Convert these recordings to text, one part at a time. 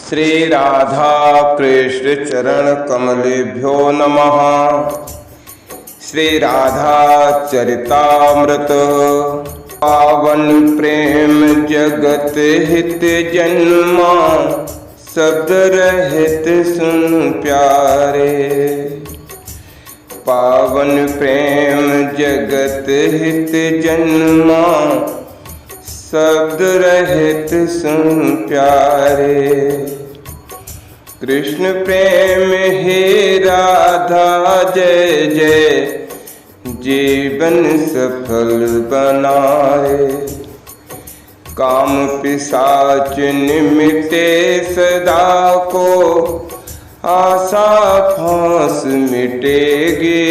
श्री राधा कृष्ण चरण कमलेभ्यो नमः। श्री राधा चरितामृत। पावन प्रेम जगत हित जन्मा, शब्द रहित सुन प्यारे। पावन प्रेम जगत हित जन्मा, शब्द रहित सुन प्यारे। कृष्ण प्रेम हे राधा जय जय, जीवन सफल बनाए। काम पिशाच निमिटे सदा को, आशा फांस मिटेगी।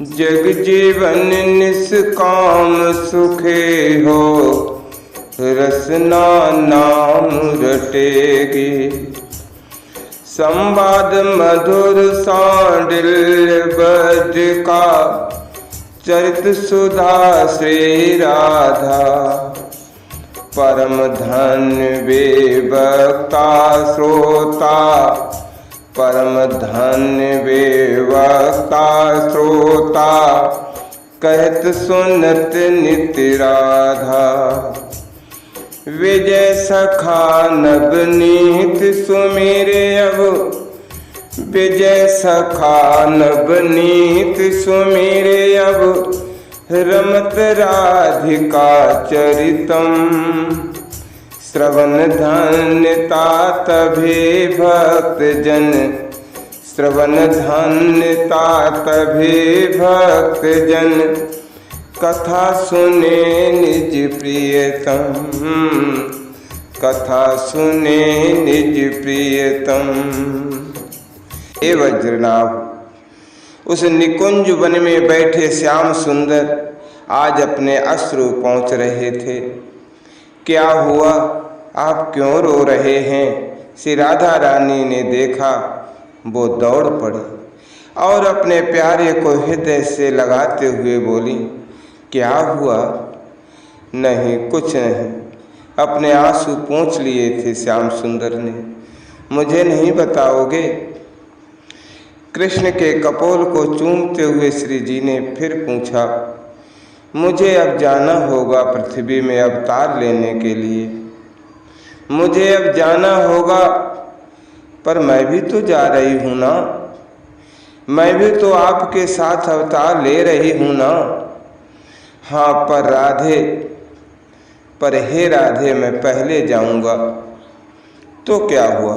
जग जीवन निष्काम सुखे हो, रसना नाम रटेगी। संवाद मधुर सांडिल्य बज का, चरित सुधा श्री राधा। परम धन्य वे वक्ता श्रोता, परम धन्य वे वक्ता श्रोता। कहत सुनत नित्य राधा, विजय सखा नवनीत सुमेरे अब। विजय सखा नवनीत सुमेरे अब, रमत राधिका चरितम। श्रवण धन्यता तभे भक्त जन, श्रवण धन्यता तभे भक्त जन। कथा सुने निज प्रियतम, कथा सुने निज प्रियतम। हे वज्रनाभ, उस निकुंज वन में बैठे श्याम सुंदर आज अपने अश्रु पहुँच रहे थे। क्या हुआ, आप क्यों रो रहे हैं? श्री राधा रानी ने देखा, वो दौड़ पड़ी और अपने प्यारे को हृदय से लगाते हुए बोली, क्या हुआ? नहीं, कुछ नहीं। अपने आंसू पोंछ लिए थे श्याम सुंदर ने। मुझे नहीं बताओगे? कृष्ण के कपोल को चूमते हुए श्री जी ने फिर पूछा, मुझे अब जाना होगा पृथ्वी में अवतार लेने के लिए। मुझे अब जाना होगा, पर मैं भी तो जा रही हूँ ना। मैं भी तो आपके साथ अवतार ले रही हूँ ना। हाँ, पर राधे, पर हे राधे, मैं पहले जाऊँगा। तो क्या हुआ?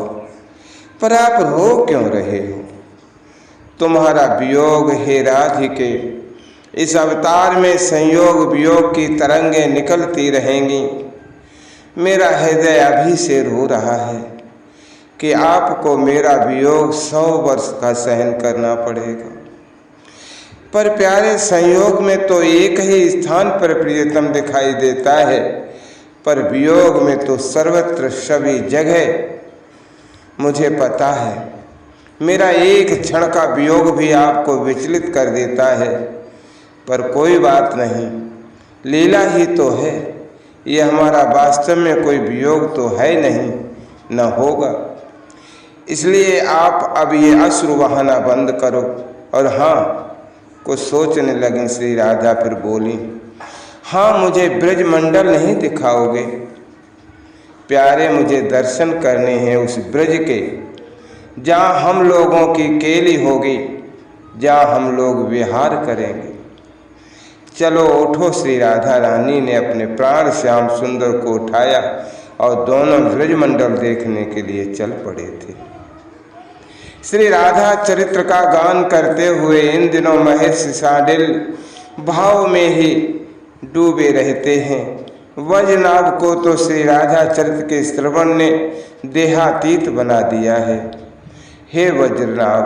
पर आप रो क्यों रहे हो? तुम्हारा वियोग हे राधिके, इस अवतार में संयोग वियोग की तरंगें निकलती रहेंगी। मेरा हृदय अभी से रो रहा है कि आपको मेरा वियोग 100 वर्ष का सहन करना पड़ेगा। पर प्यारे, संयोग में तो एक ही स्थान पर प्रियतम दिखाई देता है, पर वियोग में तो सर्वत्र सभी जगह। मुझे पता है, मेरा एक क्षण का वियोग भी आपको विचलित कर देता है, पर कोई बात नहीं, लीला ही तो है। ये हमारा वास्तव में कोई वियोग तो है नहीं, न होगा। इसलिए आप अब ये अश्रु बहाना बंद करो। और हाँ, कुछ सोचने लगी श्री राधा, फिर बोली, हाँ, मुझे ब्रजमंडल नहीं दिखाओगे? प्यारे, मुझे दर्शन करने हैं उस ब्रज के, जहाँ हम लोगों की केली होगी, जहाँ हम लोग विहार करेंगे। चलो उठो। श्री राधा रानी ने अपने प्राण श्याम सुंदर को उठाया और दोनों ब्रजमंडल देखने के लिए चल पड़े थे। श्री राधा चरित्र का गान करते हुए इन दिनों महेश सांडिल भाव में ही डूबे रहते हैं। वज्रनाभ को तो श्री राधा चरित्र के श्रवण ने देहातीत बना दिया है। हे वज्रनाभ,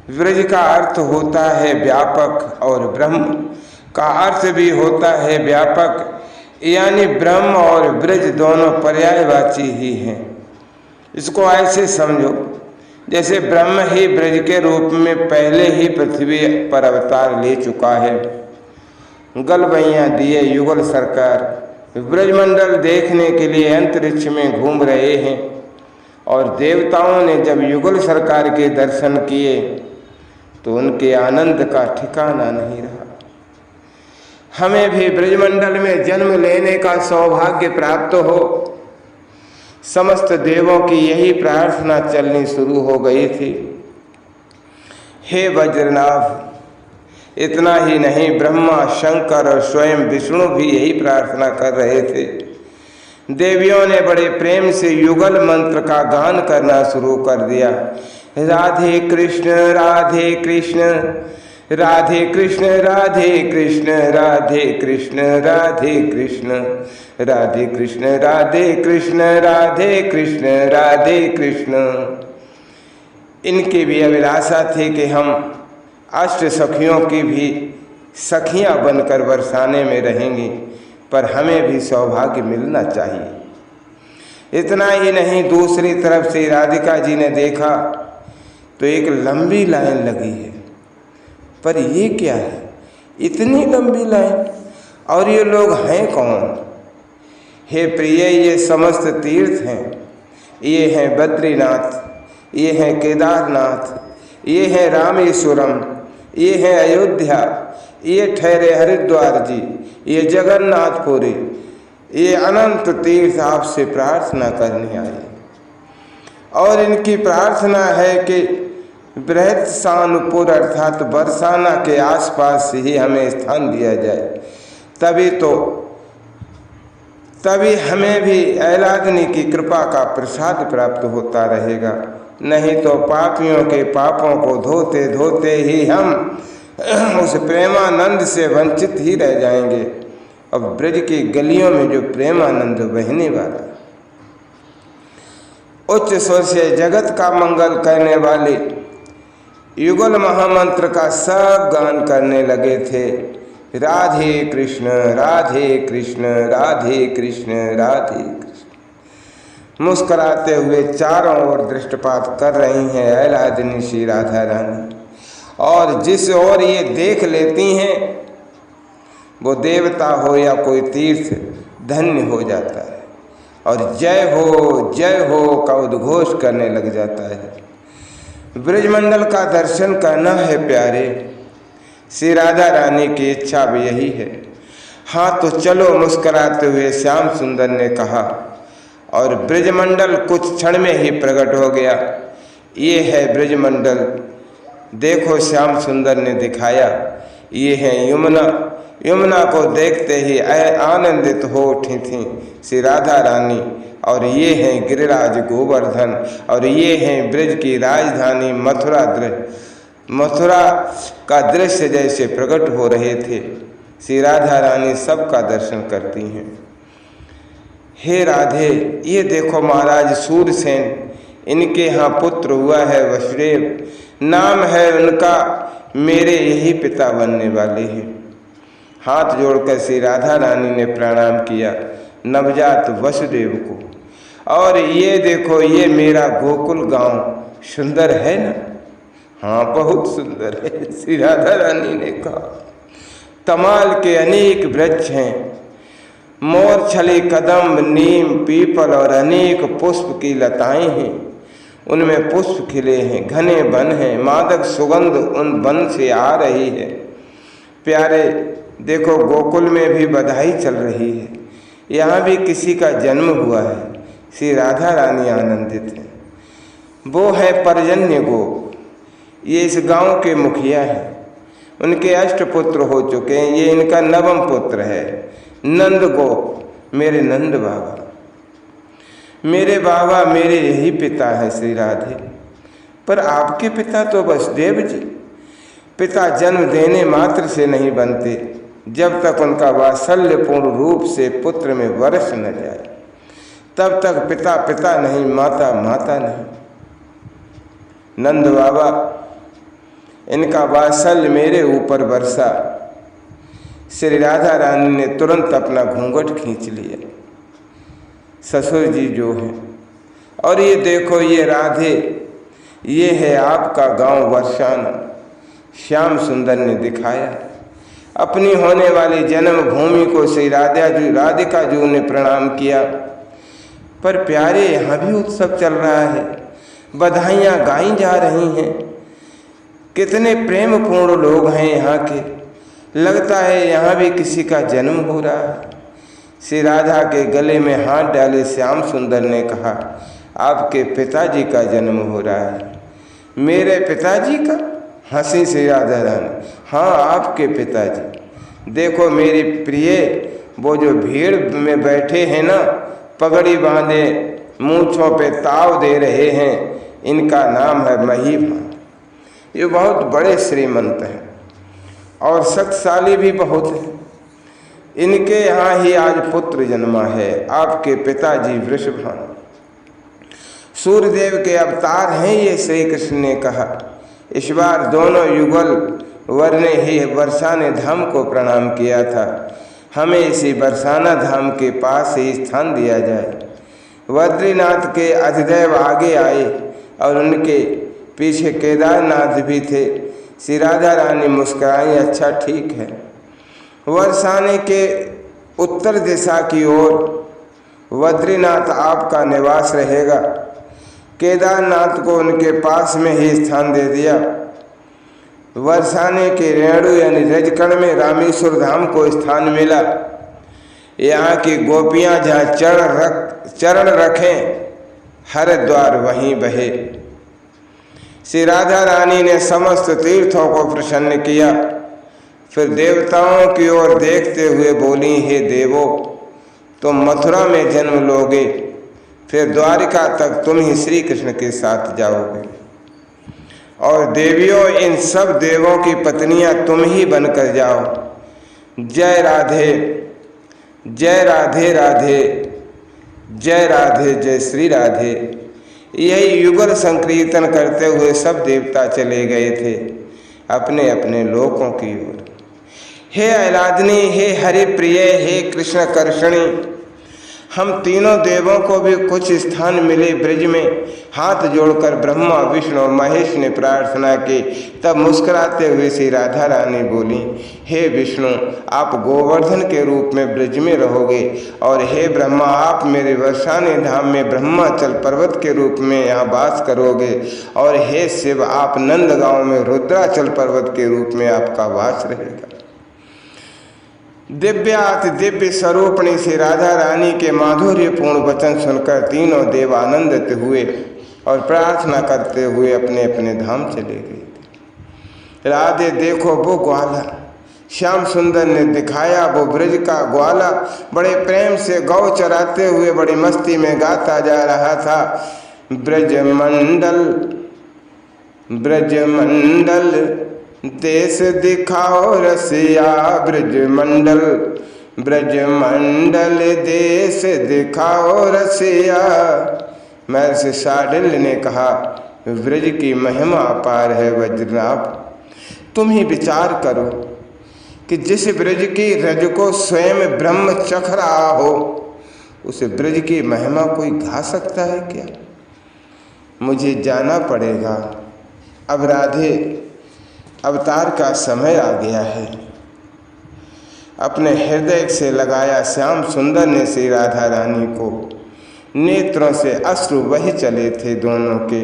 ब्रज का अर्थ होता है व्यापक और ब्रह्म का अर्थ भी होता है व्यापक, यानी ब्रह्म और ब्रज दोनों पर्यायवाची ही हैं। इसको ऐसे समझो, जैसे ब्रह्म ही ब्रज के रूप में पहले ही पृथ्वी पर अवतार ले चुका है। गलबैयाँ दिए युगल सरकार ब्रजमंडल देखने के लिए अंतरिक्ष में घूम रहे हैं। और देवताओं ने जब युगल सरकार के दर्शन किए तो उनके आनंद का ठिकाना नहीं रहा। हमें भी ब्रजमंडल में जन्म लेने का सौभाग्य प्राप्त हो, समस्त देवों की यही प्रार्थना चलनी शुरू हो गई थी। हे वज्रनाभ, इतना ही नहीं, ब्रह्मा, शंकर और स्वयं विष्णु भी यही प्रार्थना कर रहे थे। देवियों ने बड़े प्रेम से युगल मंत्र का गान करना शुरू कर दिया। राधे कृष्ण राधे कृष्ण, राधे कृष्ण राधे कृष्ण, राधे कृष्ण राधे कृष्ण, राधे कृष्ण राधे कृष्ण, राधे कृष्ण राधे कृष्ण। इनकी भी अभिलाषा थी कि हम अष्ट सखियों की भी सखियां बनकर बरसाने में रहेंगी, पर हमें भी सौभाग्य मिलना चाहिए। इतना ही नहीं, दूसरी तरफ से राधिका जी ने देखा तो एक लंबी लाइन लगी है। पर ये क्या है, इतनी लंबी लाइन, और ये लोग हैं कौन? हे प्रिय, ये समस्त तीर्थ हैं। ये हैं बद्रीनाथ, ये हैं केदारनाथ, ये हैं रामेश्वरम, ये है अयोध्या, ये ठहरे हरिद्वार जी, ये जगन्नाथपुरी, ये अनंत तीर्थ आपसे प्रार्थना करने आए। और इनकी प्रार्थना है कि बृहत्सानुपुर अर्थात बरसाना के आसपास ही हमें स्थान दिया जाए, तभी हमें भी ऐलादनी की कृपा का प्रसाद प्राप्त होता रहेगा। नहीं तो पापियों के पापों को धोते धोते ही हम उस प्रेमानंद से वंचित ही रह जाएंगे। अब ब्रज की गलियों में जो प्रेमानंद बहने वाला, उच्च स्वर से जगत का मंगल करने वाले युगल महामंत्र का सब गान करने लगे थे। राधे कृष्ण राधे कृष्ण, राधे कृष्ण राधे कृष्ण। मुस्कुराते हुए चारों ओर दृष्टिपात कर रही हैं ऐलादिनी श्री राधा रानी, और जिस ओर ये देख लेती हैं वो देवता हो या कोई तीर्थ धन्य हो जाता है और जय हो का उद्घोष करने लग जाता है। ब्रजमंडल का दर्शन करना है प्यारे, श्री राधा रानी की इच्छा भी यही है। हाँ तो चलो, मुस्कुराते हुए श्याम सुंदर ने कहा, और ब्रजमंडल कुछ क्षण में ही प्रकट हो गया। ये है ब्रजमंडल, देखो श्याम सुंदर ने दिखाया। ये है यमुना, यमुना को देखते ही आनंदित हो उठी थीं श्री राधा रानी। और ये हैं गिरिराज गोवर्धन, और ये हैं ब्रज की राजधानी मथुरा का दृश्य जैसे प्रकट हो रहे थे। श्री राधा रानी सबका दर्शन करती हैं। हे राधे, ये देखो महाराज सूरसेन, इनके यहाँ पुत्र हुआ है वसुदेव, नाम है उनका, मेरे यही पिता बनने वाले हैं। हाथ जोड़कर श्री राधा रानी ने प्रणाम किया नवजात वसुदेव को। और ये देखो, ये मेरा गोकुल गांव सुंदर है ना? हाँ, बहुत सुंदर है, श्री राधा रानी ने कहा। तमाल के अनेक वृक्ष हैं, मोर छली, कदम्ब, नीम, पीपल और अनेक पुष्प की लताएं हैं। उनमें पुष्प खिले हैं, घने वन हैं, मादक सुगंध उन वन से आ रही है। प्यारे देखो, गोकुल में भी बधाई चल रही है, यहाँ भी किसी का जन्म हुआ है। श्री राधा रानी आनंदित है। वो है पर्जन्य गोप, ये इस गांव के मुखिया हैं। उनके अष्ट पुत्र हो चुके हैं, ये इनका नवम पुत्र है नंद गोप, मेरे नंद बाबा। मेरे बाबा मेरे यही पिता है श्री राधे। पर आपके पिता तो वसुदेव जी। पिता जन्म देने मात्र से नहीं बनते, जब तक उनका वात्सल्यपूर्ण रूप से पुत्र में वर्ष न जाए तब तक पिता पिता नहीं, माता माता नहीं। नंद बाबा, इनका वात्सल्य मेरे ऊपर बरसा। श्री राधा रानी ने तुरंत अपना घूंघट खींच लिया। ससुर जी जो हैं, और ये देखो, ये राधे, ये है आपका गांव बरसाना। श्याम सुंदर ने दिखाया। अपनी होने वाली जन्मभूमि को श्री राधिका जी ने प्रणाम किया। पर प्यारे यहाँ भी उत्सव चल रहा है, बधाइयाँ गाई जा रही हैं। कितने प्रेम पूर्ण लोग हैं यहाँ के, लगता है यहाँ भी किसी का जन्म हो रहा है। श्री राधा के गले में हाथ डाले श्याम सुंदर ने कहा, आपके पिताजी का जन्म हो रहा है। मेरे पिताजी का? हंसी श्री राधा रानी, हाँ आपके पिताजी। देखो मेरी प्रिय, वो जो भीड़ में बैठे हैं ना, पगड़ी बांधे, मूँछों पे ताव दे रहे हैं, इनका नाम है महीभान। ये बहुत बड़े श्रीमंत हैं और शक्तिशाली भी बहुत हैं। इनके यहाँ ही आज पुत्र जन्मा है, आपके पिताजी वृषभान। सूर्यदेव के अवतार हैं ये, श्री कृष्ण ने कहा। इस बार दोनों युगल वर ने ही बरसाने धाम को प्रणाम किया था। हमें इसी बरसाना धाम के पास ही स्थान दिया जाए। बद्रीनाथ के अधिदेव आगे आए और उनके पीछे केदारनाथ भी थे। श्री राधा रानी मुस्कुराई, अच्छा ठीक है। बरसाने के उत्तर दिशा की ओर बद्रीनाथ आपका निवास रहेगा। केदारनाथ को उनके पास में ही स्थान दे दिया। बरसाने के रेणु यानी रजकण में रामेश्वर धाम को स्थान मिला। यहाँ की गोपियाँ जहाँ चरण रखें, हरिद्वार वहीं बहे। श्री राधा रानी ने समस्त तीर्थों को प्रसन्न किया। फिर देवताओं की ओर देखते हुए बोली, हे देवो, तुम मथुरा में जन्म लोगे, फिर द्वारिका तक तुम ही श्री कृष्ण के साथ जाओगे। और देवियों, इन सब देवों की पत्नियां तुम ही बनकर जाओ। जय राधे, जय राधे राधे, जय राधे, जय श्री राधे। यही युगल संकीर्तन करते हुए सब देवता चले गए थे अपने अपने लोकों की ओर। हे आह्लादिनी, हे हरि प्रिय, हे कृष्ण कर्षणी, हम तीनों देवों को भी कुछ स्थान मिले ब्रज में। हाथ जोड़कर ब्रह्मा, विष्णु और महेश ने प्रार्थना की। तब मुस्कुराते हुए श्री राधा रानी बोली, हे विष्णु, आप गोवर्धन के रूप में ब्रज में रहोगे, और हे ब्रह्मा, आप मेरे बरसाने धाम में ब्रह्माचल पर्वत के रूप में यहाँ वास करोगे, और हे शिव, आप नंदगांव में रुद्राचल पर्वत के रूप में आपका वास रहेगा। दिव्याति दिव्य स्वरूपणी श्री राधा रानी के माधुर्यपूर्ण वचन सुनकर तीनों देव आनंदित हुए और प्रार्थना करते हुए अपने अपने धाम चले गए। राधे देखो वो ग्वाला, श्याम सुंदर ने दिखाया वो ब्रज का ग्वाला, बड़े प्रेम से गौ चराते हुए बड़ी मस्ती में गाता जा रहा था। ब्रजमंडल ब्रजमंडल देश दिखाओ रसिया, ब्रजमंडल ब्रजमंडल देश दिखाओ रसिया। महर्षि शार्दुल ने कहा, ब्रज की महिमा अपार है वज्रनाभ। तुम ही विचार करो कि जिस ब्रज की रज को स्वयं ब्रह्म चख रहा हो, उस ब्रज की महिमा कोई गा सकता है क्या? मुझे जाना पड़ेगा। अब राधे अवतार का समय आ गया है। अपने हृदय से लगाया श्याम सुंदर ने श्री राधा रानी को। नेत्रों से अश्रु बह चले थे दोनों के।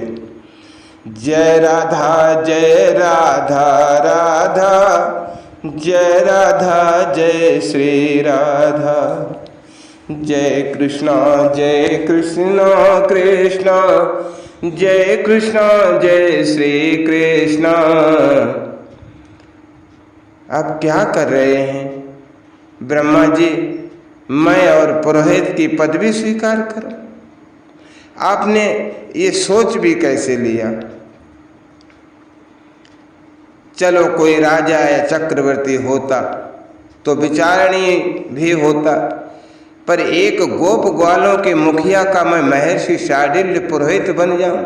जय राधा जय राधा राधा, जय राधा जय श्री राधा, जय कृष्णा कृष्णा, जय कृष्णा जय श्री कृष्णा। आप क्या कर रहे हैं? ब्रह्मा जी, मैं और पुरोहित की पदवी स्वीकार करो। आपने ये सोच भी कैसे लिया? चलो कोई राजा या चक्रवर्ती होता तो विचारणीय भी होता, पर एक गोप ग्वालों के मुखिया का मैं महर्षि शार्दुल पुरोहित बन जाऊं?